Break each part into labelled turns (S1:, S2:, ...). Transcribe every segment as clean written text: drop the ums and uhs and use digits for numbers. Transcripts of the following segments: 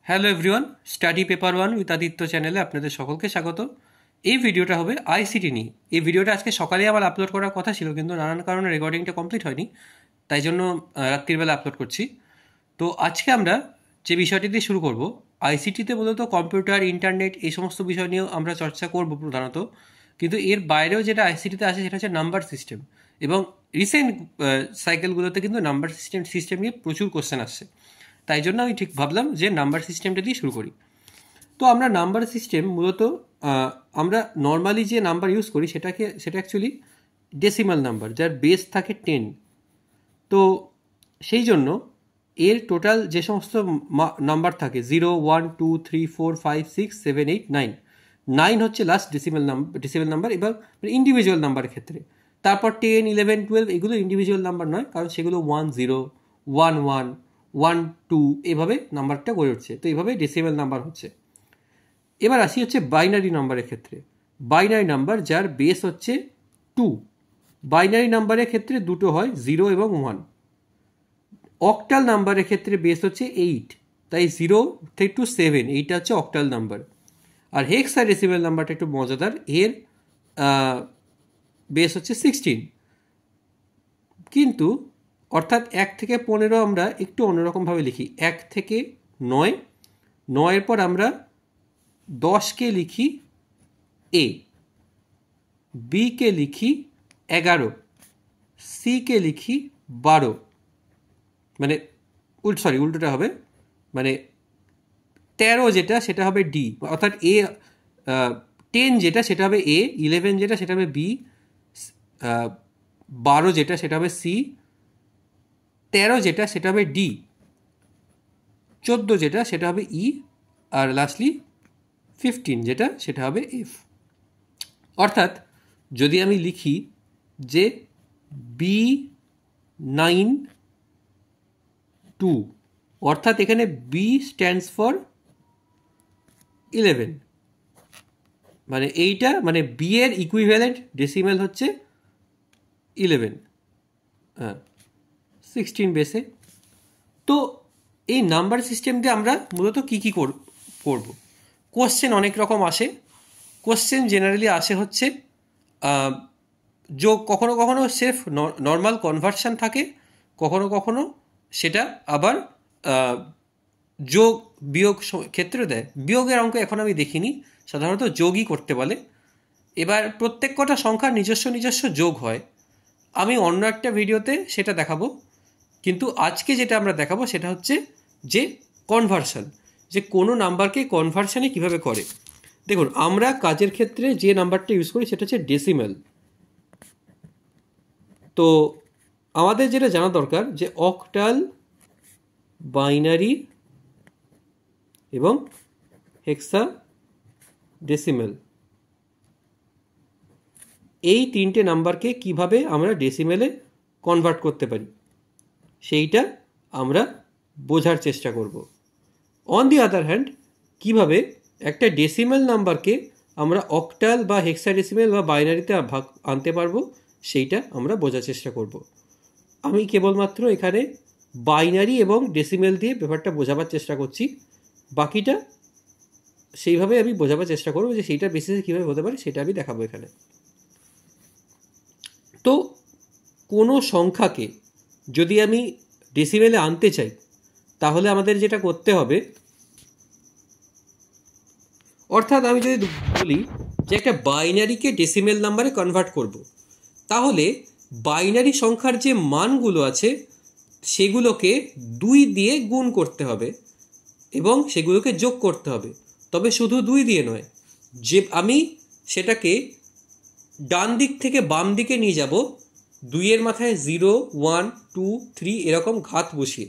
S1: Hello everyone, study paper one with Aditya চ্যানেলে আপনাদের সকলকে স্বাগত। এই ভিডিওটা হবে আইসিটি নিয়ে। এই ভিডিওটা আজকে সকালে আবার আপলোড করার কথা ছিল, কিন্তু নানান কারণে রেকর্ডিংটা কমপ্লিট হয়নি, তাই জন্য রাত্রিবেলা আপলোড করছি। তো আজকে আমরা যে বিষয়টি দিয়ে শুরু করব, আইসিটিতে মূলত কম্পিউটার, ইন্টারনেট এই সমস্ত বিষয় নিয়েও আমরা চর্চা করব প্রধানত, কিন্তু এর বাইরেও যেটা আইসিটিতে আছে সেটা হচ্ছে নাম্বার সিস্টেম। এবং রিসেন্ট সাইকেলগুলোতে কিন্তু নাম্বার সিস্টেম নিয়ে প্রচুর কোশ্চেন আসছে, তাই জন্য আমি ঠিক ভাবলাম যে নাম্বার সিস্টেমটা দিয়ে শুরু করি। তো আমরা নাম্বার সিস্টেম মূলত আমরা নর্মালি যে নাম্বার ইউজ করি সেটা অ্যাকচুয়ালি ডেসিমাল নাম্বার, যার বেস থাকে 10। তো সেই জন্য এর টোটাল যে সমস্ত নাম্বার থাকে 0, 1, 2, 3, 4, 5, 6, 7, 8, 9, 9 হচ্ছে লাস্ট ডেসিমাল নাম্বার। এবার ইন্ডিভিজুয়াল নাম্বারের ক্ষেত্রে তারপর 10, 11, 12 এগুলো ইন্ডিভিজুয়াল নাম্বার নয়, কারণ সেগুলো 1, 0, 1, 1, 1, 2 এভাবে নাম্বারটা গড়ে উঠছে। তো এইভাবে ডেসিমাল নাম্বার হচ্ছে। এবার আসি হচ্ছে বাইনারি নাম্বারের ক্ষেত্রে। বাইনারি নাম্বার যার বেস হচ্ছে 2। বাইনারি নাম্বারের ক্ষেত্রে দুটো হয়, 0 এবং 1। অক্টাল নাম্বারের ক্ষেত্রে বেস হচ্ছে 8, তাই 0 থেকে 7 এইটা হচ্ছে অক্টাল নাম্বার। আর হেক্সাডেসিমাল নাম্বারটা একটু মজাদার, এর বেস হচ্ছে 16। কিন্তু অর্থাৎ 1 থেকে 15 আমরা একটু অন্যরকমভাবে লিখি। 1 থেকে 9, 9-এর পর আমরা 10কে লিখি এ, বিকে লিখি 11, সিকে লিখি 12, মানে উল্টোটা হবে, মানে 13 যেটা সেটা হবে ডি, অর্থাৎ এ। 10 যেটা সেটা হবে এ, 11 যেটা সেটা হবে বি, 12 যেটা সেটা হবে সি, 13 যেটা সেটা হবে ডি, 14 যেটা সেটা হবে ই, আর লাস্টলি 15 যেটা সেটা হবে এফ। অর্থাৎ যদি আমি লিখি যে B9 2, অর্থাৎ এখানে বি স্ট্যান্ডস ফর 11, মানে এইটা মানে বি এর ইকুইভ্যালেন্ট ডেসিমেল হচ্ছে 11, 16 বেসে। তো এই নাম্বার সিস্টেম দিয়ে আমরা মূলত কী কী করব। কোশ্চেন অনেক রকম আসে। কোশ্চেন জেনারেলি আসে হচ্ছে যোগ, কখনো কখনো সেফ নর্মাল কনভার্সন থাকে, কখনো কখনো সেটা আবার যোগ বিয়োগ ক্ষেত্রে দেয়। বিয়োগের অঙ্ক এখন আমি দেখিনি, সাধারণত যোগই করতে বলে। এবার প্রত্যেক কটা সংখ্যার নিজস্ব যোগ হয়, আমি অন্য একটা ভিডিওতে সেটা দেখাবো। কিন্তু আজকে যেটা আমরা দেখাবো সেটা হচ্ছে যে কনভার্সন, যে কোনো নাম্বারকে কনভার্সনে কিভাবে করে। দেখুন, আমরা কাজের ক্ষেত্রে যে নাম্বারটা ইউজ করি সেটা হচ্ছে ডেসিমেল। তো আমাদের যেটা জানা দরকার যে অক্টাল, বাইনারি এবং হেক্সাডেসিমেল, এই তিনটে নাম্বারকে কিভাবে আমরা ডেসিমেলে কনভার্ট করতে পারি সেইটা আমরা বোঝার চেষ্টা করব। অন দি আদার হ্যান্ড, কিভাবে একটা ডেসিমেল নাম্বারকে আমরা অক্টাল বা হেক্সাডেসিমেল বা বাইনারিতে আনতে পারবো সেইটা আমরা বোঝার চেষ্টা করব। আমি কেবলমাত্র এখানে বাইনারি এবং ডেসিমেল দিয়ে ব্যাপারটা বোঝাবার চেষ্টা করছি, বাকিটা সেইভাবে আমি বোঝাবার চেষ্টা করবো যে সেইটার বেসিসে কীভাবে হতে পারে সেটা আমি দেখাবো এখানে। তো কোনো সংখ্যাকে যদি আমি ডেসিমেলে আনতে চাই তাহলে আমাদের যেটা করতে হবে, অর্থাৎ আমি যদি বলি যে একটা বাইনারিকে ডেসিমেল নাম্বারে কনভার্ট করব, তাহলে বাইনারি সংখ্যার যে মানগুলো আছে সেগুলোকে 2 দিয়ে গুণ করতে হবে এবং সেগুলোকে যোগ করতে হবে। তবে শুধু 2 দিয়ে নয়, যে আমি সেটাকে ডান দিক থেকে বাম দিকে নিয়ে যাব, 2-এর মাথায় 0, 1, 2, 3 এরকম ঘাত বসিয়ে।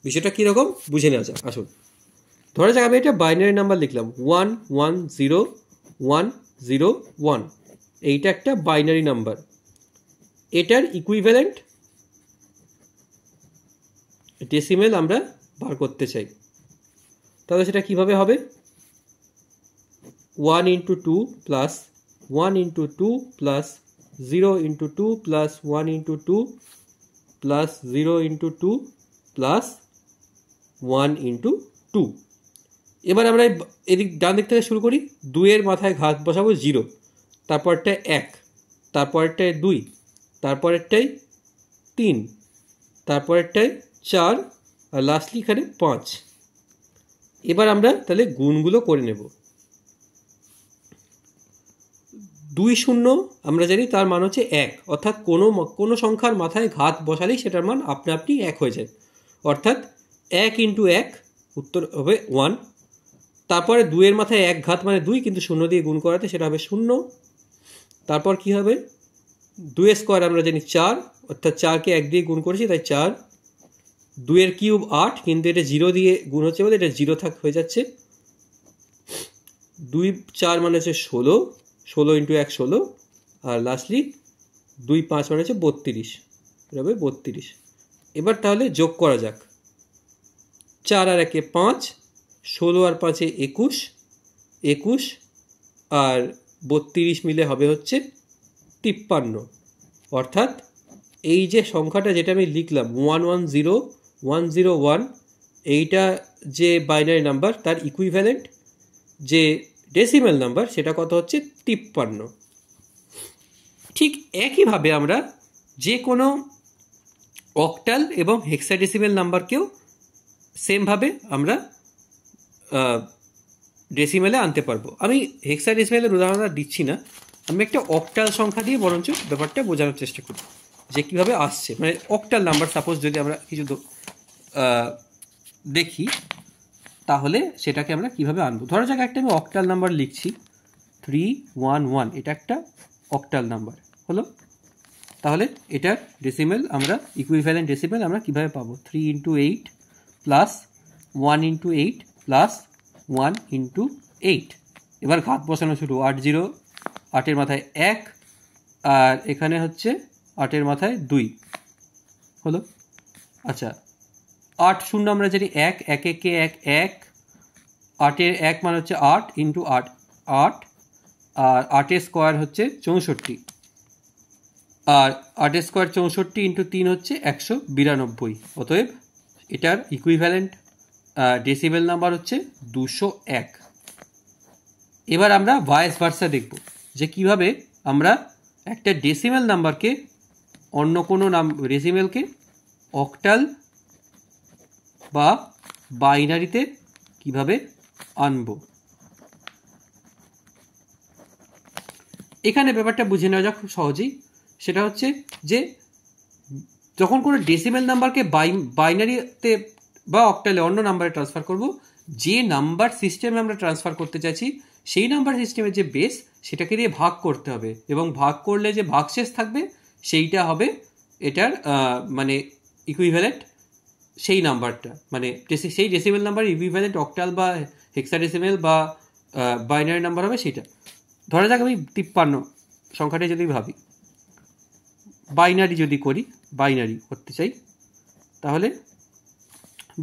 S1: বিষয়টা কীরকম বুঝে নেওয়া যাক। আসুন, ধরা যাক আমি এটা বাইনারি নাম্বার লিখলাম 1, 1, 0, 1, 0, 1। এইটা একটা বাইনারি নাম্বার। এটার ইকুইভ্যালেন্ট ডেসিমেল আমরা বার করতে চাই, তাহলে সেটা কিভাবে হবে? 1 into 2 plus 1 into 2 plus 0 into 2 plus 1 into 2 plus 0 into 2 plus 1 into 2। এবার আমরা এদিক ডান দিক থেকে শুরু করি। 2-এর মাথায় ঘাত বসাবো 0, তারপরটায় 1, তারপরেরটায় 2, তারপরেরটায় 3, তারপরেরটায় 4, আর লাস্টলি এখানে 5। এবার আমরা তাহলে গুণগুলো করে নেব। 2 0 আমরা জানি তার মান হচ্ছে 1, অর্থাৎ কোনো সংখ্যার মাথায় ঘাত বসালেই সেটার মান আপনা আপনি 1 হয়ে যায়, অর্থাৎ 1 × 1 উত্তর হবে 1। তারপরে 2-এর মাথায় 1 ঘাত মানে 2, কিন্তু 0 দিয়ে গুণ করাতে সেটা হবে 0। তারপর কি হবে, 2 স্কোয়ার আমরা জানি 4, অর্থাৎ 4কে 1 দিয়ে গুণ করেছি তাই 4। 2-এর কিউব 8, কিন্তু এটা 0 দিয়ে গুণ হচ্ছে বলে এটা 0 হয়ে যাচ্ছে। 2 4 মানে হচ্ছে 16, 16 × 1 16, আর লাস্টলি 2 5 মানে হচ্ছে 32, এটা হবে 32। এবার তাহলে যোগ করা যাক। 4 আর 1-এ 5, 16 আর 5-এ 21, 21 আর 32 মিলে হবে হচ্ছে 53। অর্থাৎ এই যে সংখ্যাটা যেটা আমি লিখলাম 110101, এইটা যে বাইনারি নাম্বার তার ইকুইভ্যালেন্ট যে ডেসিমেল নাম্বার সেটা কত হচ্ছে 53। ঠিক একইভাবে আমরা যে কোনো অক্টাল এবং হেক্সাডেসিমেল নাম্বারকেও সেমভাবে আমরা ডেসিমেলে আনতে পারবো। আমি হেক্সাডেসিমেলের উদাহরণ দিচ্ছি না, আমি একটা অক্টাল সংখ্যা দিয়ে বরঞ্চ ব্যাপারটা বোঝানোর চেষ্টা করি যে কীভাবে আসছে। মানে অক্টাল নাম্বার সাপোজ যদি আমরা কিছু দেখি তাহলে সেটাকে আমরা কিভাবে আনবো। ধরা যাক একটা আমি অক্টাল নাম্বার লিখছি 311, এটা একটা অক্টাল নাম্বার হলো। তাহলে এটার ডেসিমেল আমরা ইকুইভ্যালেন্ট ডেসিমেল আমরা কিভাবে পাবো, 3 × 8 প্লাস 1 × 8 প্লাস 1 × 8। এবার ঘাত বসানো শুরু, 8 0, 8-এর মাথায় 1, আর এখানে হচ্ছে 8-এর মাথায় 2 হলো। আচ্ছা, 8 0 আমরা জানি 1, 1 1 1 1, 8-এর 1 মানে হচ্ছে 8 × 8 8, আর 8-এর স্কোয়ার হচ্ছে 64, আর 8-এর স্কোয়ার 64 × 3 হচ্ছে 192। অতএব এটার ইকুইভ্যালেন্ট ডেসিমেল নাম্বার হচ্ছে 201। এবার আমরা ভাইস ভার্সা দেখব যে কিভাবে আমরা একটা ডেসিমেল নাম্বারকে অন্য কোনো ডেসিমেলকে অক্টাল বা বাইনারিতে কিভাবে আনবো। এখানে ব্যাপারটা বুঝে নেওয়া যাক খুব সহজেই। সেটা হচ্ছে যে যখন কোনো ডেসিমেল নাম্বারকে বাইনারিতে বা অক্টালে অন্য নাম্বারে ট্রান্সফার করব, যে নাম্বার সিস্টেমে আমরা ট্রান্সফার করতে চাইছি সেই নাম্বার সিস্টেমের যে বেস সেটাকে দিয়ে ভাগ করতে হবে, এবং ভাগ করলে যে ভাগশেষ থাকবে সেইটা হবে এটার মানে ইকুইভ্যালেন্ট সেই নাম্বারটা, মানে সেই ডেসিমেল নাম্বার ইকুইভ্যালেন্ট অক্টাল বা হেক্সাডেসিমেল বা বাইনারি নাম্বার হবে সেটা। ধরা যাক আমি 53 সংখ্যাটা যদি ভাবি, বাইনারি যদি করি, বাইনারি করতে চাই, তাহলে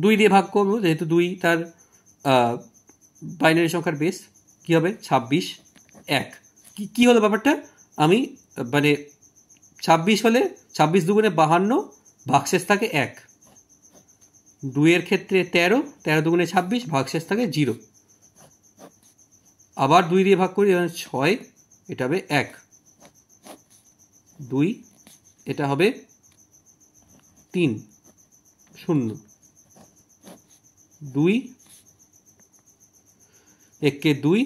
S1: 2 দিয়ে ভাগ করবো, যেহেতু 2 তার বাইনারি সংখ্যার বেস। কী হবে, 26 1। কী হলো ব্যাপারটা, আমি মানে 26 হলে 26 2 × 52, ভাগশেষ থাকে 1। 2-এর ক্ষেত্রে 13, 13 2 × 26, ভাগশেষ থাকে 0। আবার 2 দিয়ে ভাগ করি, 6, এটা হবে 1 2, এটা হবে 3 0 2, 1 কে 2,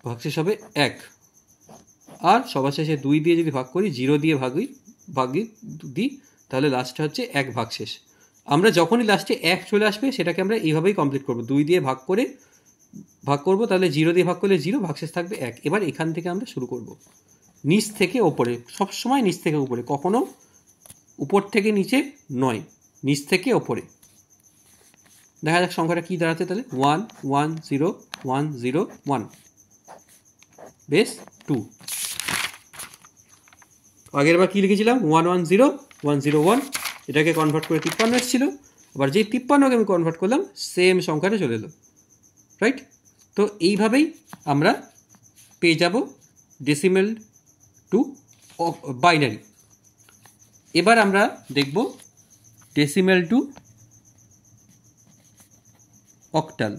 S1: ভাগশেষ হবে 1। আর সবার শেষে 2 দিয়ে যদি ভাগ করি, 0 দিয়ে ভাগি দিই, তাহলে লাস্টে হচ্ছে 1 ভাগশেষ। আমরা যখনই লাস্টে 1 চলে আসবে সেটাকে আমরা এইভাবেই কমপ্লিট করব, 2 দিয়ে ভাগ করব, তাহলে 0 দিয়ে ভাগ করলে 0, ভাগশেষ থাকবে 1। এবার এখান থেকে আমরা শুরু করব, নিচ থেকে ওপরে, সবসময় নিচ থেকে উপরে, কখনো উপর থেকে নিচে নয়, নিচ থেকে ওপরে। দেখা যাক সংখ্যাটা কী দাঁড়াচ্ছে, তাহলে 1 1 0 1 0 1 বেস 2। আগের বার কী লিখেছিলাম, 1 1 0 1 0 1, এটাকে কনভার্ট করে 53 এসেছিল। আবার যেই 53কে আমি কনভার্ট করলাম সেম সংখ্যাটা চলে এলো, রাইট। তো এইভাবেই আমরা পেয়ে যাব ডেসিমেল টু বাইনারি। এবার আমরা দেখব ডেসিমেল টু অক্টাল।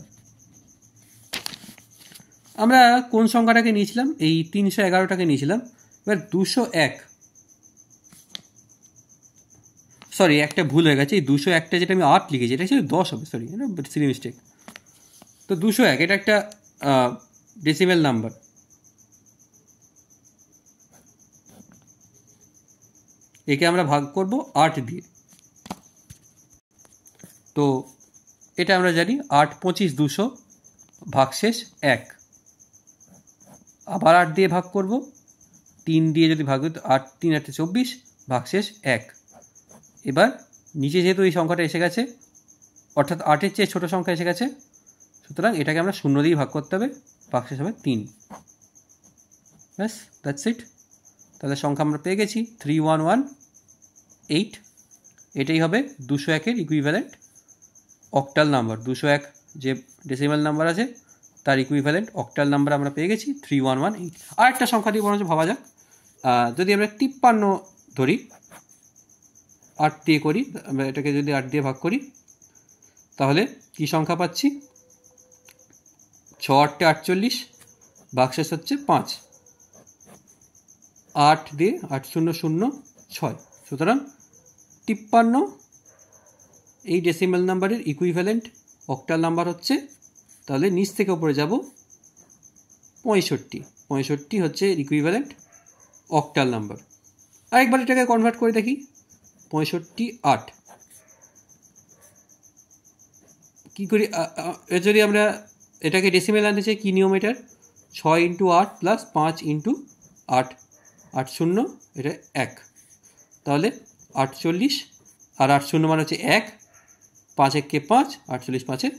S1: আমরা কোন সংখ্যাটাকে নিয়েছিলাম? এই 311টাকে নিয়েছিলাম। এবার 201, সরি একটা ভুল হয়ে গেছে, এই 201টা যেটা আমি 8 লিখেছি এটা ছিল 10 হবে, সরি, সিলি মিস্টেক। তো 201 এটা একটা ডেসিমেল নাম্বার। একে আমরা ভাগ করব 8 দিয়ে। তো এটা আমরা জানি 8 25 200 ভাগশেষ 1। আবার 8 দিয়ে ভাগ করব, 3 দিয়ে যদি ভাগ 8 3 8 24 ভাগশেষ 1। এবার নিচে যেহেতু এই সংখ্যাটা এসে গেছে, অর্থাৎ 8-এর চেয়ে ছোটো সংখ্যা এসে গেছে, সুতরাং এটাকে আমরা 0 দিয়ে ভাগ করতে হবে, ভাগশেষ হবে 3। ব্যাস, দ্যাটস ইট। তাহলে সংখ্যা আমরা পেয়ে গেছি 3118। এটাই হবে 201-এর ইকুইভ্যালেন্ট অক্টাল নাম্বার। 201 যে ডেসিমাল নাম্বার আছে তার ইকুইভ্যালেন্ট অক্টাল নাম্বার আমরা পেয়ে গেছি 3118। আর একটা সংখ্যা দিয়ে বরঞ্চ ভাবা যাক, যদি আমরা 53 ধরি, 8 দিয়ে করি, আমরা এটাকে যদি 8 দিয়ে ভাগ করি তাহলে কি সংখ্যা পাচ্ছি? 6 8 48 ভাগশেষ হচ্ছে 5। 8 দিয়ে 8 0 0 6। সুতরাং 53 এই ডেসিমাল নাম্বারের ইকুইভ্যালেন্ট অক্টাল নাম্বার হচ্ছে, তাহলে নিচ থেকে উপরে যাব 65। 65 হচ্ছে ইকুইভ্যালেন্ট অক্টাল নাম্বার। আরেকবার এটাকে কনভার্ট করে দেখি, 65 8 কী করি? যদি আমরা এটাকে ডেসিমেল আনতে চাই, কী নিয়ম এটার? 6 × 8 + 5 × 8, 8 0 এটা 1, তাহলে 48 আর 8 0 মানে হচ্ছে 1, 5 1 কে 5, 48 5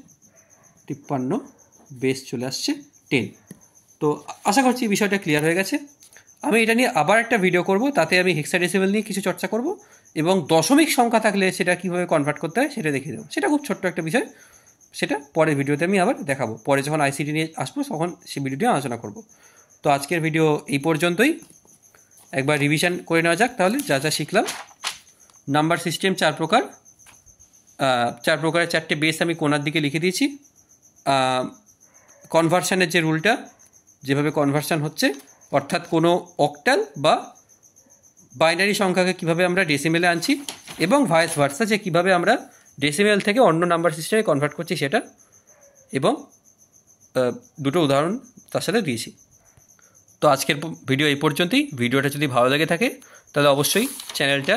S1: 53, বেস চলে আসছে 10। তো আশা করছি বিষয়টা ক্লিয়ার হয়ে গেছে। আমি এটা নিয়ে আবার একটা ভিডিও করব, তাতে আমি হেক্সাডেসিমাল নিয়ে কিছু চর্চা করব এবং দশমিক সংখ্যা থাকলে সেটা কীভাবে কনভার্ট করতে হয় সেটা দেখিয়ে দেবো। সেটা খুব ছোট্ট একটা বিষয়, সেটা পরের ভিডিওতে আমি আবার দেখাবো। পরে যখন আইসিটি নিয়ে আসবো তখন সেই ভিডিওটি আলোচনা করব। তো আজকের ভিডিও এই পর্যন্তই। একবার রিভিশন করে নেওয়া যাক তাহলে যা যা শিখলাম। নাম্বার সিস্টেম 4 প্রকার, 4 প্রকারের 4টে বেস আমি কোনার দিকে লিখে দিয়েছি। কনভার্সানের যে রুলটা, যেভাবে কনভার্সান হচ্ছে, অর্থাৎ কোনো অক্টাল বা বাইনারি সংখ্যাকে কীভাবে আমরা ডেসিমেলে আনছি এবং ভাইস ভার্সা, যে কীভাবে আমরা ডেসিমেল থেকে অন্য নাম্বার সিস্টেমে কনভার্ট করছি সেটা, এবং দুটো উদাহরণ তার সাথে দিয়েছি। তো আজকের ভিডিও এই পর্যন্তই। ভিডিওটা যদি ভালো লেগে থাকে তাহলে অবশ্যই চ্যানেলটা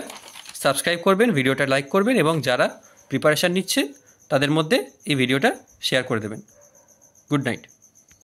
S1: সাবস্ক্রাইব করবেন, ভিডিওটা লাইক করবেন এবং যারা প্রিপারেশান নিচ্ছে তাদের মধ্যে এই ভিডিওটা শেয়ার করে দেবেন। Good night.